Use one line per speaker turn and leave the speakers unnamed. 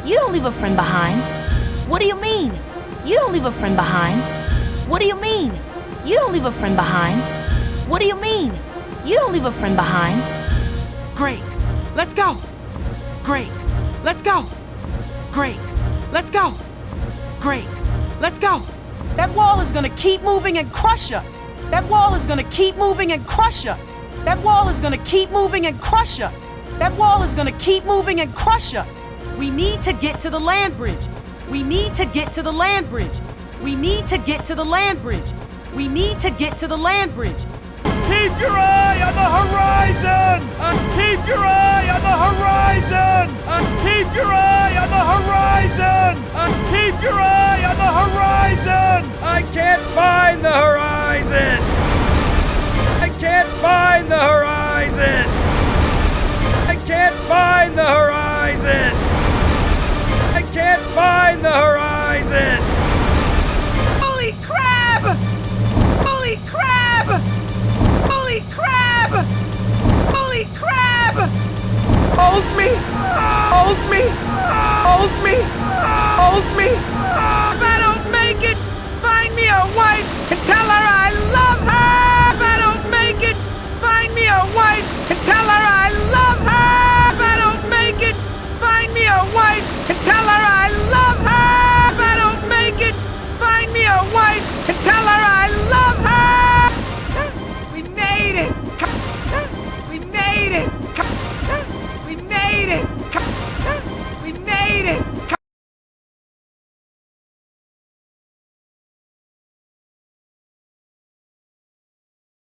You don't leave a friend behind. What do you mean? You don't leave a friend behind. What do you mean? You don't leave a friend behind. What do you mean? You don't leave a friend behind.
Great. Let's go. Great. Let's go. Great. Let's go. Great. Let's go. That wall is gonna keep moving and crush us. That wall is gonna keep moving and crush us. That wall is gonna keep moving and crush us. That wall is gonna keep moving and crush us. We need to get to the land bridge. We need to get to the land bridge. We need to get to the land bridge. We need to get to the land bridge.
Keep your eye on the horizon! Keep your eye on the horizon! Keep your eye on the horizon! Keep your eye on the horizon! I can't find the horizon! I can't find the horizon! I can't find the horizon! I can't find the horizon!
Holy crab! Holy crab! Holy crab! Holy crab! Hold me! Hold me! Hold me! Hold me!